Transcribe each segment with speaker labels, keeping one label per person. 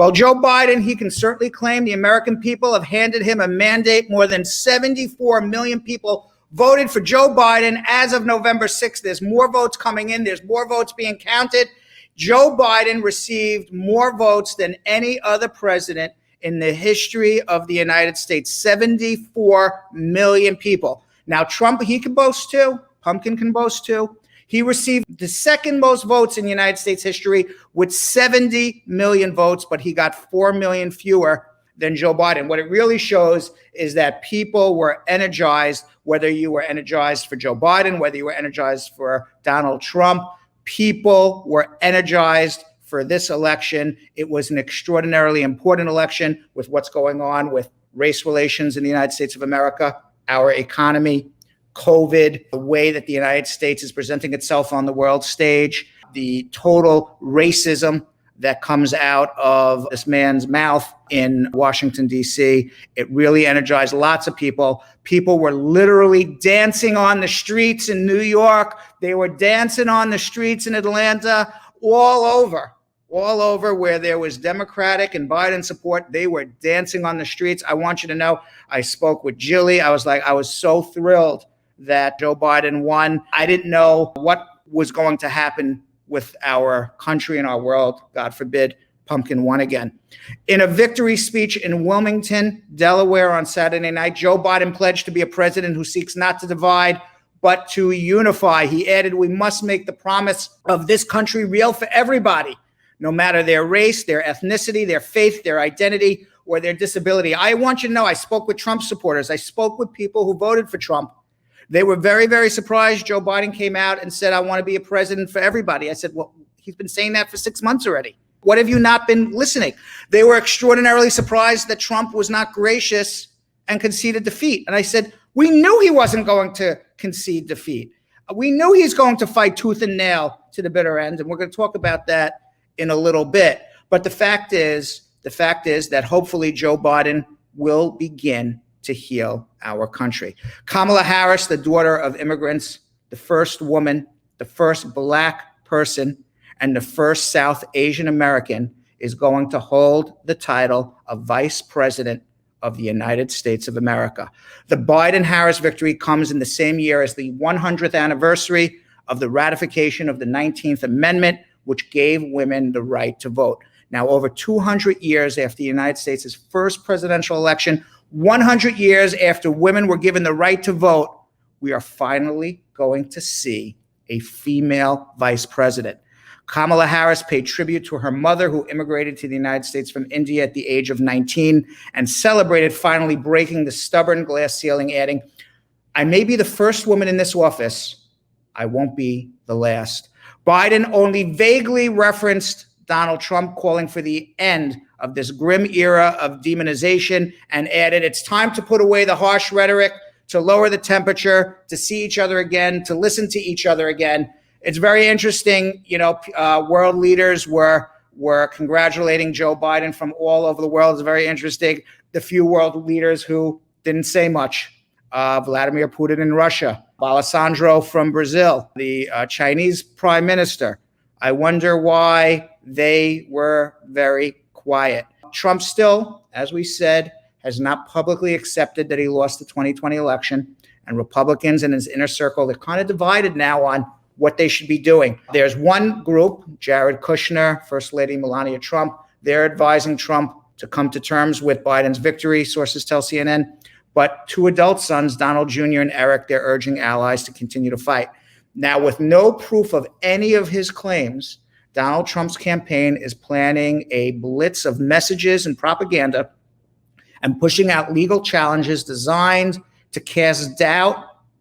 Speaker 1: Well, Joe Biden, he can certainly claim the American people have handed him a mandate. More than 74 million people voted for Joe Biden as of November 6th. There's more votes coming in. There's more votes being counted. Joe Biden received more votes than any other president in the history of the United States. 74 million people. Now, Trump, he can boast too. Pumpkin can boast too. He received the second most votes in United States history with 70 million votes, but he got 4 million fewer than Joe Biden. What it really shows is that people were energized, whether you were energized for Joe Biden, whether you were energized for Donald Trump, people were energized for this election. It was an extraordinarily important election with what's going on with race relations in the United States of America, our economy, COVID, the way that the United States is presenting itself on the world stage, the total racism that comes out of this man's mouth in Washington, D.C. It really energized lots of people. People were literally dancing on the streets in New York. They were dancing on the streets in Atlanta, all over where there was Democratic and Biden support. They were dancing on the streets. I want you to know, I spoke with Jilly. I was so thrilled that Joe Biden won. I didn't know what was going to happen with our country and our world. God forbid Pumpkin won again. In a victory speech in Wilmington, Delaware on Saturday night, Joe Biden pledged to be a president who seeks not to divide, but to unify. He added, "We must make the promise of this country real for everybody, no matter their race, their ethnicity, their faith, their identity, or their disability." I want you to know, I spoke with Trump supporters. I spoke with people who voted for Trump. They were very, very surprised. Joe Biden came out and said, "I want to be a president for everybody." I said, "Well, he's been saying that for 6 months already. What have you not been listening?" They were extraordinarily surprised that Trump was not gracious and conceded defeat. And I said, we knew he wasn't going to concede defeat. We knew he's going to fight tooth and nail to the bitter end. And we're going to talk about that in a little bit. But the fact is that hopefully Joe Biden will begin to heal our country. Kamala Harris, the daughter of immigrants, the first woman, the first Black person, and the first South Asian American, is going to hold the title of Vice President of the United States of America. The Biden-Harris victory comes in the same year as the 100th anniversary of the ratification of the 19th Amendment, which gave women the right to vote. Now, over 200 years after the United States' first presidential election, 100 years after women were given the right to vote, we are finally going to see a female vice president. Kamala Harris paid tribute to her mother, who immigrated to the United States from India at the age of 19, and celebrated finally breaking the stubborn glass ceiling, adding, "I may be the first woman in this office. I won't be the last." Biden only vaguely referenced Donald Trump, calling for the end of this grim era of demonization, and added, "It's time to put away the harsh rhetoric, to lower the temperature, to see each other again, to listen to each other again." It's very interesting. World leaders were congratulating Joe Biden from all over the world. It's very interesting. The few world leaders who didn't say much, Vladimir Putin in Russia, Alessandro from Brazil, the Chinese prime minister. I wonder why they were very quiet. Trump still, as we said, has not publicly accepted that he lost the 2020 election, and Republicans in his inner circle, they're kind of divided now on what they should be doing. There's one group, Jared Kushner, First Lady Melania Trump, they're advising Trump to come to terms with Biden's victory, sources tell CNN. But two adult sons, Donald Jr. and Eric, they're urging allies to continue to fight. Now, with no proof of any of his claims, Donald Trump's campaign is planning a blitz of messages and propaganda and pushing out legal challenges designed to cast doubt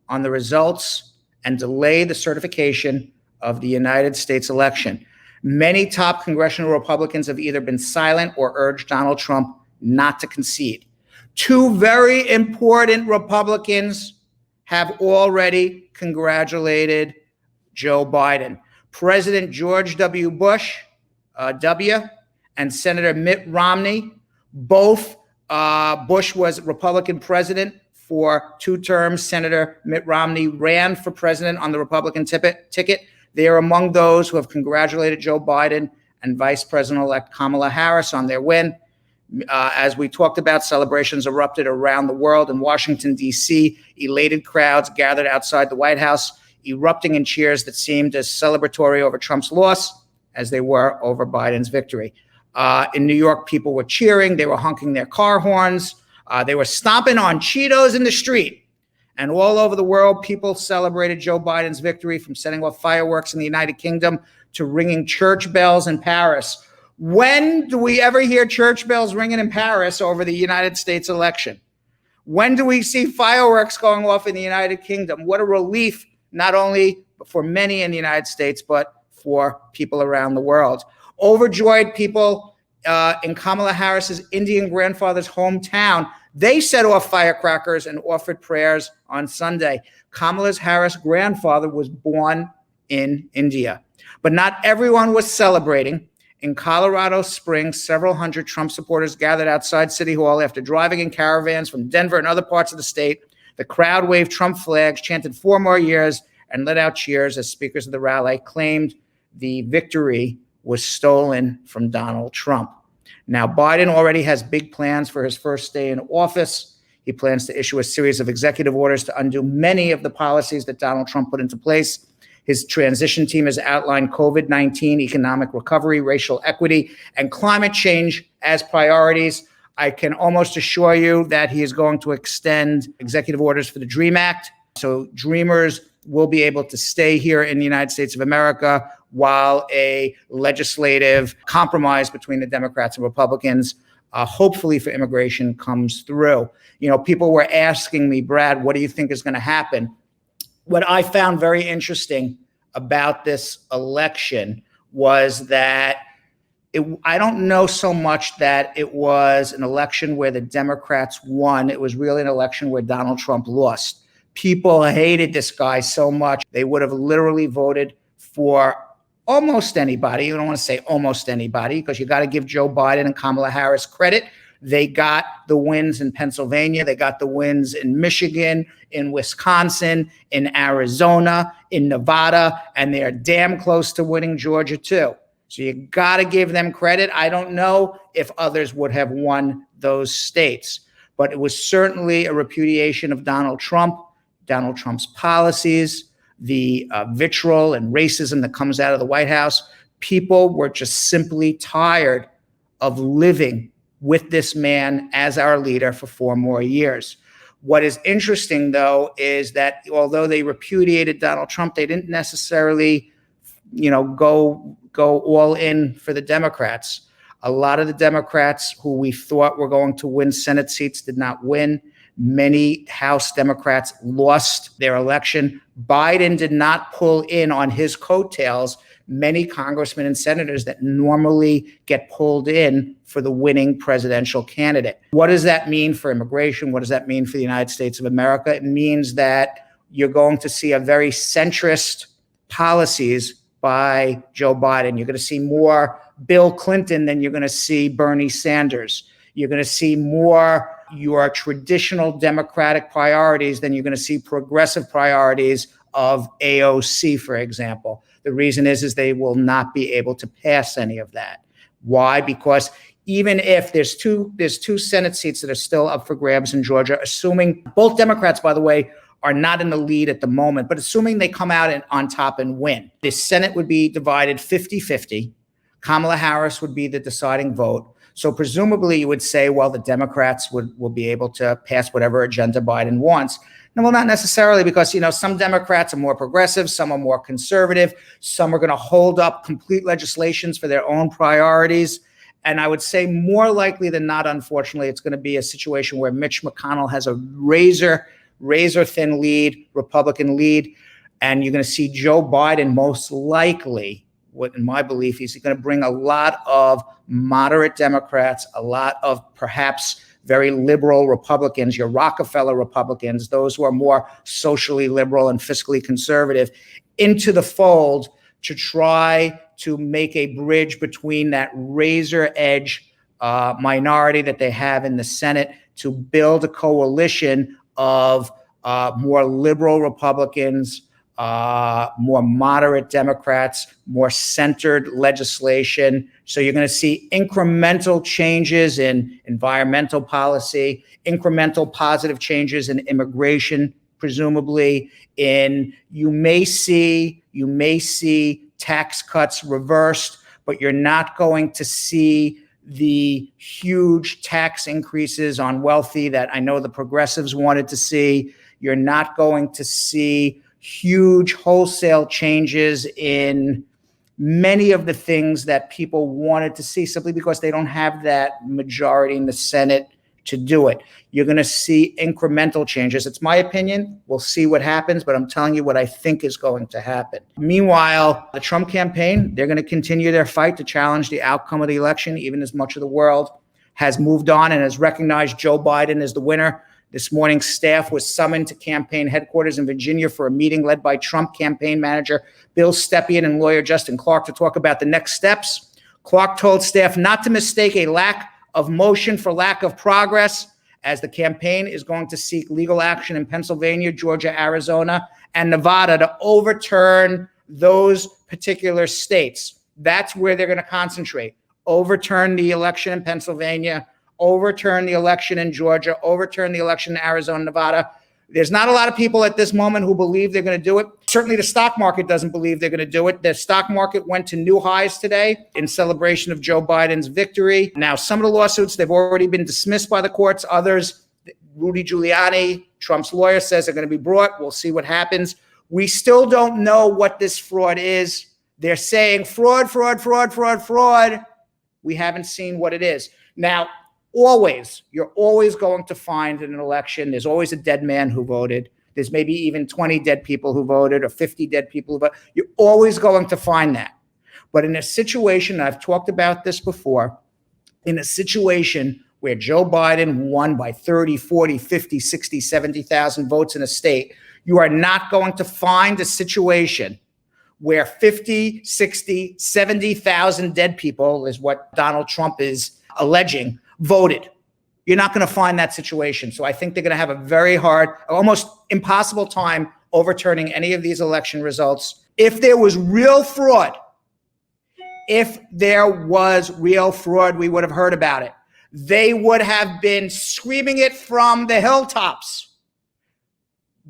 Speaker 1: on the results and delay the certification of the United States election. Many top congressional Republicans have either been silent or urged Donald Trump not to concede. Two very important Republicans have already congratulated Joe Biden. President George W. Bush, W., and Senator Mitt Romney. Both, Bush was Republican president for 2 terms. Senator Mitt Romney ran for president on the Republican ticket. They are among those who have congratulated Joe Biden and Vice President-elect Kamala Harris on their win. As we talked about, celebrations erupted around the world. In Washington, D.C., elated crowds gathered outside the White House, erupting in cheers that seemed as celebratory over Trump's loss as they were over Biden's victory. In New York, people were cheering. They were honking their car horns. They were stomping on Cheetos in the street. And all over the world, people celebrated Joe Biden's victory, from setting off fireworks in the United Kingdom to ringing church bells in Paris. When do we ever hear church bells ringing in Paris over the United States election? When do we see fireworks going off in the United Kingdom? What a relief, not only for many in the United States, but for people around the world. Overjoyed people in Kamala Harris's Indian grandfather's hometown, they set off firecrackers and offered prayers on Sunday. Kamala Harris' grandfather was born in India. But not everyone was celebrating. In Colorado Springs, several hundred Trump supporters gathered outside City Hall after driving in caravans from Denver and other parts of the state. The crowd waved Trump flags, chanted 4 more years, and let out cheers as speakers of the rally claimed the victory was stolen from Donald Trump. Now, Biden already has big plans for his first day in office. He plans to issue a series of executive orders to undo many of the policies that Donald Trump put into place. His transition team has outlined COVID-19, economic recovery, racial equity, and climate change as priorities. I can almost assure you that he is going to extend executive orders for the DREAM Act. So dreamers will be able to stay here in the United States of America while a legislative compromise between the Democrats and Republicans, hopefully for immigration, comes through. You know, people were asking me, Brad, what do you think is going to happen? What I found very interesting about this election was that I don't know so much that it was an election where the Democrats won. It was really an election where Donald Trump lost. People hated this guy so much, they would have literally voted for almost anybody. You don't want to say almost anybody, because you got to give Joe Biden and Kamala Harris credit. They got the wins in Pennsylvania. They got the wins in Michigan, in Wisconsin, in Arizona, in Nevada, and they're damn close to winning Georgia too. So you got to give them credit. I don't know if others would have won those states, but it was certainly a repudiation of Donald Trump's policies, the vitriol and racism that comes out of the White House. People were just simply tired of living with this man as our leader for 4 more years. What is interesting, though, is that although they repudiated Donald Trump, they didn't necessarily, go all in for the Democrats. A lot of the Democrats who we thought were going to win Senate seats did not win. Many House Democrats lost their election. Biden did not pull in on his coattails many congressmen and senators that normally get pulled in for the winning presidential candidate. What does that mean for immigration? What does that mean for the United States of America? It means that you're going to see a very centrist policies by Joe Biden. You're going to see more Bill Clinton than you're going to see Bernie Sanders. You're going to see more your traditional Democratic priorities than you're going to see progressive priorities of AOC, for example. The reason is they will not be able to pass any of that. Why? Because even if there's two Senate seats that are still up for grabs in Georgia, assuming both Democrats, by the way, are not in the lead at the moment, but assuming they come out on top and win, the Senate would be divided 50-50. Kamala Harris would be the deciding vote. So presumably you would say, well, the Democrats will be able to pass whatever agenda Biden wants. No, well, not necessarily, because, some Democrats are more progressive, some are more conservative, some are going to hold up complete legislations for their own priorities. And I would say more likely than not, unfortunately, it's going to be a situation where Mitch McConnell has a razor thin lead, Republican lead, and you're going to see Joe Biden most likely, what in my belief, he's going to bring a lot of moderate Democrats, a lot of perhaps very liberal Republicans, your Rockefeller Republicans, those who are more socially liberal and fiscally conservative, into the fold to try to make a bridge between that razor edge minority that they have in the Senate to build a coalition of more liberal Republicans, more moderate Democrats, more centered legislation. So you're going to see incremental changes in environmental policy, incremental positive changes in immigration, presumably. You may see tax cuts reversed, but you're not going to see the huge tax increases on wealthy that I know the progressives wanted to see. You're not going to see huge wholesale changes in many of the things that people wanted to see, simply because they don't have that majority in the Senate to do it. You're going to see incremental changes. It's my opinion. We'll see what happens, but I'm telling you what I think is going to happen. Meanwhile, the Trump campaign, they're going to continue their fight to challenge the outcome of the election, even as much of the world has moved on and has recognized Joe Biden as the winner. This morning, staff was summoned to campaign headquarters in Virginia for a meeting led by Trump campaign manager Bill Stepien and lawyer Justin Clark to talk about the next steps. Clark told staff not to mistake a lack of motion for lack of progress, as the campaign is going to seek legal action in Pennsylvania, Georgia, Arizona, and Nevada to overturn those particular states. That's where they're going to concentrate. Overturn the election in Pennsylvania, overturn the election in Georgia, overturn the election in Arizona, Nevada. There's not a lot of people at this moment who believe they're going to do it. Certainly the stock market doesn't believe they're going to do it. The stock market went to new highs today in celebration of Joe Biden's victory. Now, some of the lawsuits, they've already been dismissed by the courts. Others, Rudy Giuliani, Trump's lawyer, says they're going to be brought. We'll see what happens. We still don't know what this fraud is. They're saying fraud, fraud, fraud, fraud, fraud. We haven't seen what it is. Now, you're always going to find in an election, there's always a dead man who voted. There's maybe even 20 dead people who voted or 50 dead people who voted. You're always going to find that. But in a situation, I've talked about this before, in a situation where Joe Biden won by 30, 40, 50, 60, 70,000 votes in a state, you are not going to find a situation where 50, 60, 70,000 dead people is what Donald Trump is alleging voted. You're not going to find that situation. So I think they're going to have a very hard, almost impossible time overturning any of these election results. If there was real fraud, we would have heard about it. They would have been screaming it from the hilltops.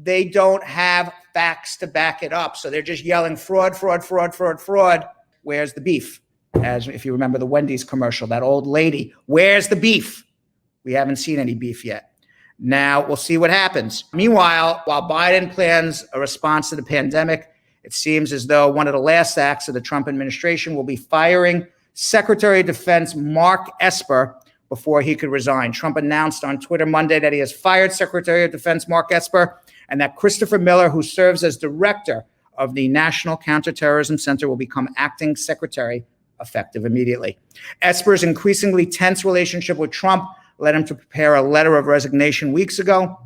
Speaker 1: They don't have facts to back it up. So they're just yelling fraud, fraud, fraud, fraud, fraud. Where's the beef? As if you remember the Wendy's commercial, that old lady, where's the beef? We haven't seen any beef yet. Now we'll see what happens. Meanwhile, while Biden plans a response to the pandemic, it seems as though one of the last acts of the Trump administration will be firing Secretary of Defense Mark Esper before he could resign. Trump announced on Twitter Monday that he has fired Secretary of Defense Mark Esper and that Christopher Miller, who serves as director of the National Counterterrorism Center, will become acting secretary effective immediately. Esper's increasingly tense relationship with Trump led him to prepare a letter of resignation weeks ago,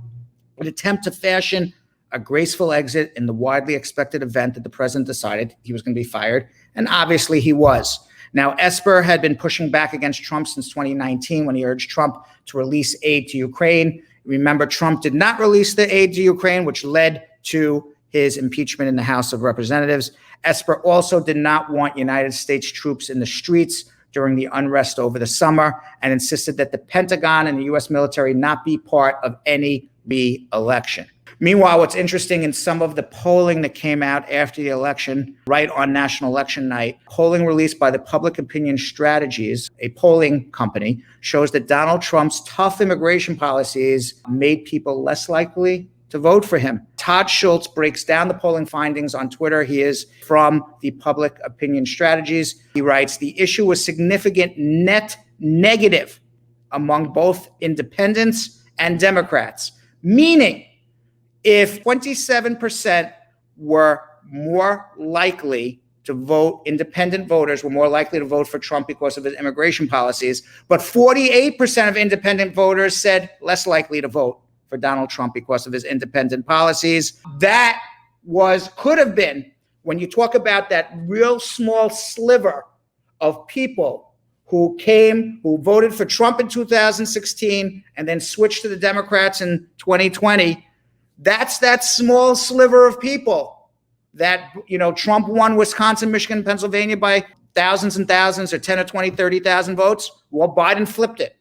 Speaker 1: an attempt to fashion a graceful exit in the widely expected event that the president decided he was going to be fired, and obviously he was. Now, Esper had been pushing back against Trump since 2019 when he urged Trump to release aid to Ukraine. Remember, Trump did not release the aid to Ukraine, which led to his impeachment in the House of Representatives. Esper also did not want United States troops in the streets during the unrest over the summer and insisted that the Pentagon and the U.S. military not be part of any re-election. Meanwhile, what's interesting in some of the polling that came out after the election, right on national election night, polling released by the Public Opinion Strategies, a polling company, shows that Donald Trump's tough immigration policies made people less likely to vote for him. Todd Schulte breaks down the polling findings on Twitter. He is from the Public Opinion Strategies. He writes, the issue was significant net negative among both independents and Democrats, meaning if 27% were more likely to vote, independent voters were more likely to vote for Trump because of his immigration policies, but 48% of independent voters said less likely to vote for Donald Trump because of his independent policies. That could have been, when you talk about that real small sliver of people who voted for Trump in 2016 and then switched to the Democrats in 2020, that's that small sliver of people that, Trump won Wisconsin, Michigan, and Pennsylvania by thousands and thousands, or 10 or 20, 30,000 votes. Well, Biden flipped it.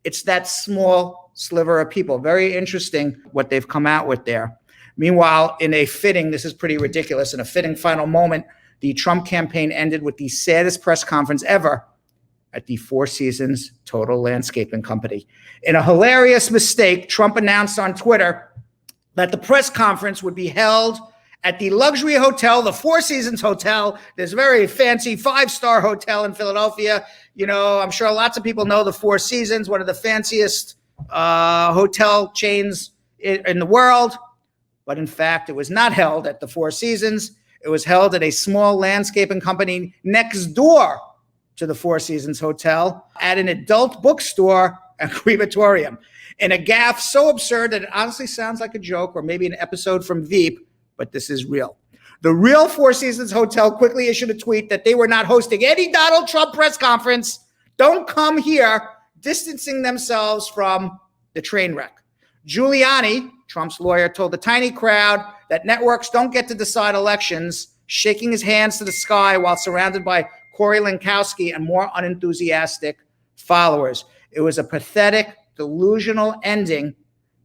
Speaker 1: It's that small sliver of people. Very interesting what they've come out with there. Meanwhile, this is pretty ridiculous, in a fitting final moment, the Trump campaign ended with the saddest press conference ever at the Four Seasons Total Landscaping Company. In a hilarious mistake, Trump announced on Twitter that the press conference would be held at the luxury hotel, the Four Seasons Hotel, this very fancy 5-star hotel in Philadelphia. I'm sure lots of people know the Four Seasons, one of the fanciest hotel chains in the world. But in fact, it was not held at the Four Seasons. It was held at a small landscaping company next door to the Four Seasons Hotel, at an adult bookstore and crematorium, in a gaffe so absurd that it honestly sounds like a joke or maybe an episode from Veep, but this is real. The real Four Seasons Hotel quickly issued a tweet that they were not hosting any Donald Trump press conference. Don't come here, distancing themselves from the train wreck. Giuliani, Trump's lawyer, told the tiny crowd that networks don't get to decide elections, shaking his hands to the sky while surrounded by Corey Lankowski and more unenthusiastic followers. It was a pathetic, delusional ending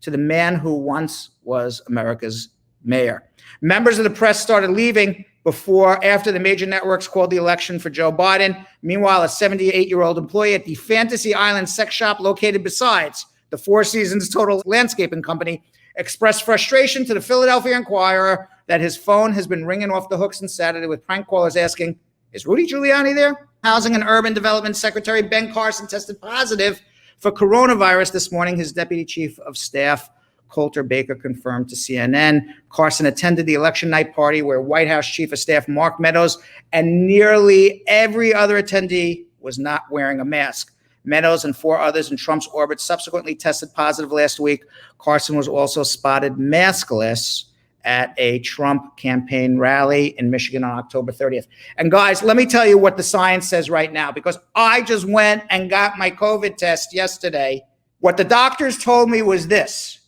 Speaker 1: to the man who once was America's mayor. Members of the press started leaving after the major networks called the election for Joe Biden. Meanwhile, a 78-year-old employee at the Fantasy Island sex shop located besides the Four Seasons Total Landscaping Company expressed frustration to the Philadelphia Inquirer that his phone has been ringing off the hook since Saturday, with prank callers asking, "Is Rudy Giuliani there?" Housing and Urban Development Secretary Ben Carson tested positive for coronavirus this morning. His deputy chief of staff, Coalter Baker, confirmed to CNN. Carson attended the election night party where White House Chief of Staff Mark Meadows and nearly every other attendee was not wearing a mask. Meadows and 4 others in Trump's orbit subsequently tested positive last week. Carson was also spotted maskless at a Trump campaign rally in Michigan on October 30th. And guys, let me tell you what the science says right now, because I just went and got my COVID test yesterday. What the doctors told me was this,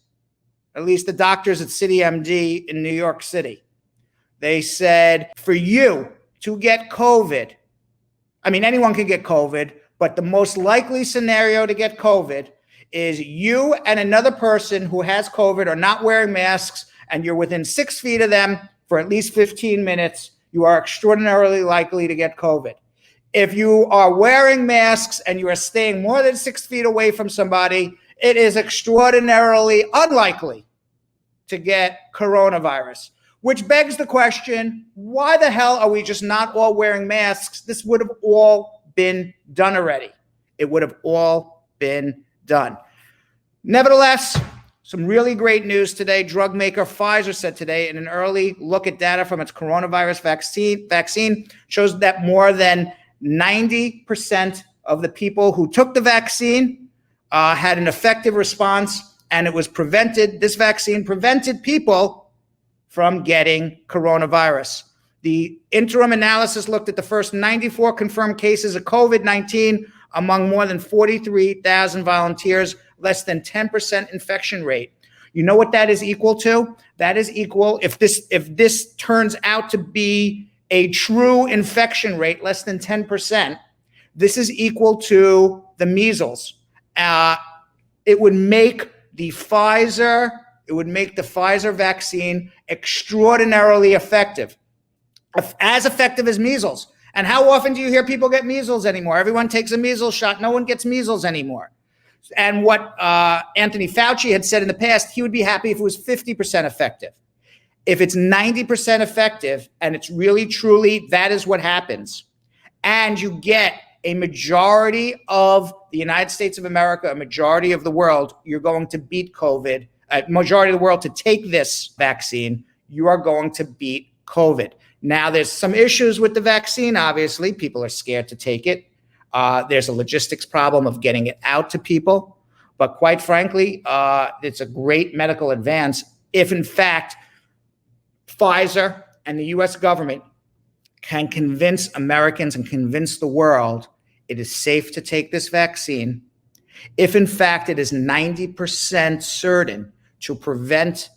Speaker 1: at least the doctors at CityMD in New York City. They said, for you to get COVID, anyone can get COVID, but the most likely scenario to get COVID is you and another person who has COVID are not wearing masks, and you're within 6 feet of them for at least 15 minutes, you are extraordinarily likely to get COVID. If you are wearing masks and you are staying more than 6 feet away from somebody, it is extraordinarily unlikely to get coronavirus, which begs the question, why the hell are we just not all wearing masks? This would have all been done already. It would have all been done. Nevertheless, some really great news today. Drugmaker Pfizer said today in an early look at data from its coronavirus vaccine shows that more than 90% of the people who took the vaccine had an effective response, and this vaccine prevented people from getting coronavirus. The interim analysis looked at the first 94 confirmed cases of COVID-19 among more than 43,000 volunteers, less than 10% infection rate. You know what that is equal to? That is equal, if this turns out to be a true infection rate, less than 10%, this is equal to the measles. It would make the Pfizer vaccine extraordinarily effective. As effective as measles. And how often do you hear people get measles anymore? Everyone takes a measles shot. No one gets measles anymore. And what Anthony Fauci had said in the past, he would be happy if it was 50% effective. If it's 90% effective, and it's really, truly, that is what happens, and you get a majority of the United States of America, a majority of the world, you're going to beat COVID, a majority of the world to take this vaccine, you are going to beat COVID. Now, there's some issues with the vaccine, obviously. People are scared to take it. There's a logistics problem of getting it out to people. But quite frankly, it's a great medical advance if, in fact, Pfizer and the U.S. government can convince Americans and convince the world it is safe to take this vaccine. If, in fact, it is 90% certain to prevent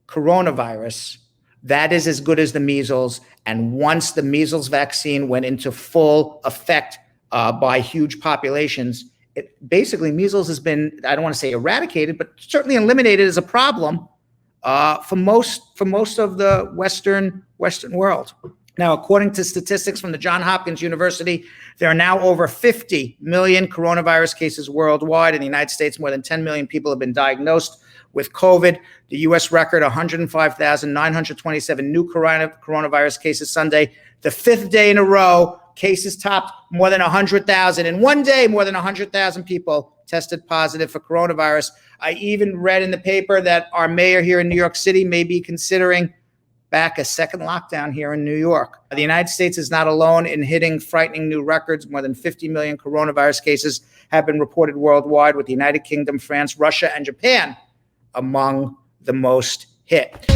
Speaker 1: coronavirus, That is as good as the measles. And once the measles vaccine went into full effect by huge populations, basically measles has been, I don't want to say eradicated, but certainly eliminated as a problem for most of the Western world. Now, according to statistics from the Johns Hopkins University, there are now over 50 million coronavirus cases worldwide. In the United States, more than 10 million people have been diagnosed with COVID. The U.S. record, 105,927 new coronavirus cases Sunday. The fifth day in a row, cases topped more than 100,000. In one day, more than 100,000 people tested positive for coronavirus. I even read in the paper that our mayor here in New York City may be considering back a second lockdown here in New York. The United States is not alone in hitting frightening new records. More than 50 million coronavirus cases have been reported worldwide, with the United Kingdom, France, Russia, and Japan among the most hit.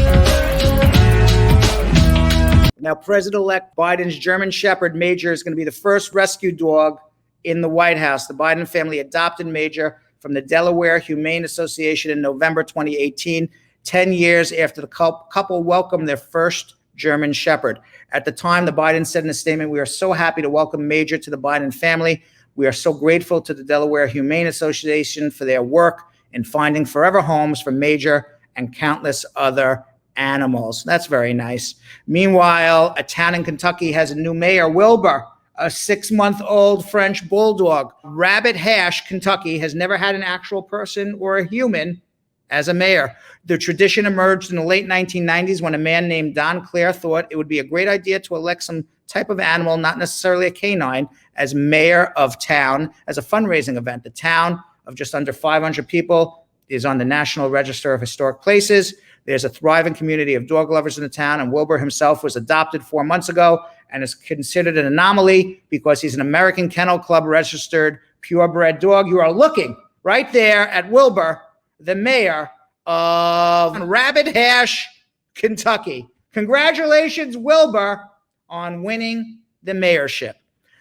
Speaker 1: Now, President-elect Biden's German Shepherd, Major, is going to be the first rescue dog in the White House. The Biden family adopted Major from the Delaware Humane Association in November 2018, 10 years after the couple welcomed their first German Shepherd. At the time, the Biden said in a statement, "We are so happy to welcome Major to the Biden family. We are so grateful to the Delaware Humane Association for their work in finding forever homes for Major and countless other animals." That's very nice. Meanwhile, a town in Kentucky has a new mayor, Wilbur, a 6-month-old French bulldog. Rabbit Hash, Kentucky, has never had an actual person or a human as a mayor. The tradition emerged in the late 1990s when a man named Don Clare thought it would be a great idea to elect some type of animal, not necessarily a canine, as mayor of town as a fundraising event. The town of just under 500 people is on the National Register of Historic Places. There's a thriving community of dog lovers in the town, and Wilbur himself was adopted 4 months ago and is considered an anomaly because he's an American Kennel Club registered purebred dog. You are looking right there at Wilbur, the mayor of Rabbit Hash, Kentucky. Congratulations, Wilbur, on winning the mayorship.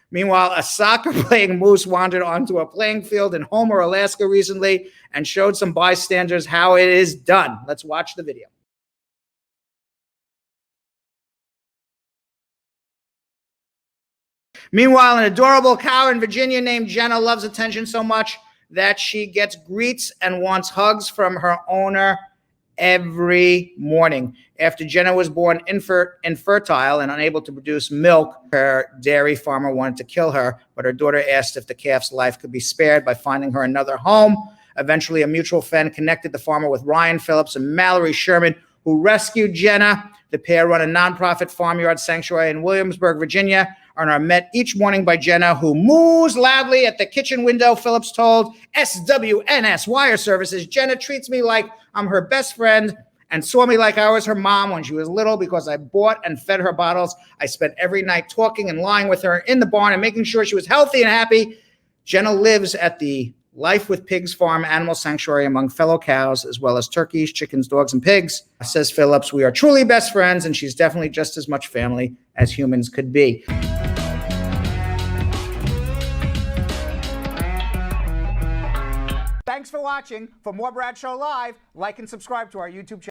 Speaker 1: Meanwhile, a soccer-playing moose wandered onto a playing field in Homer, Alaska recently and showed some bystanders how it is done. Let's watch the video. Meanwhile, an adorable cow in Virginia named Jenna loves attention so much that she gets greets and wants hugs from her owner every morning. After Jenna was born infertile and unable to produce milk, her dairy farmer wanted to kill her, but her daughter asked if the calf's life could be spared by finding her another home. Eventually, a mutual friend connected the farmer with Ryan Phillips and Mallory Sherman, who rescued Jenna. The pair run a nonprofit farmyard sanctuary in Williamsburg, Virginia, and are met each morning by Jenna, who moos loudly at the kitchen window. Phillips told SWNS Wire Services, "Jenna treats me like I'm her best friend and saw me like I was her mom when she was little because I bought and fed her bottles. I spent every night talking and lying with her in the barn and making sure she was healthy and happy." Jenna lives at the Life with Pigs Farm Animal Sanctuary among fellow cows, as well as turkeys, chickens, dogs, and pigs. Says Phillips, "We are truly best friends, and she's definitely just as much family as humans could be." Thanks for watching. For more Brad Show Live, like and subscribe to our YouTube channel.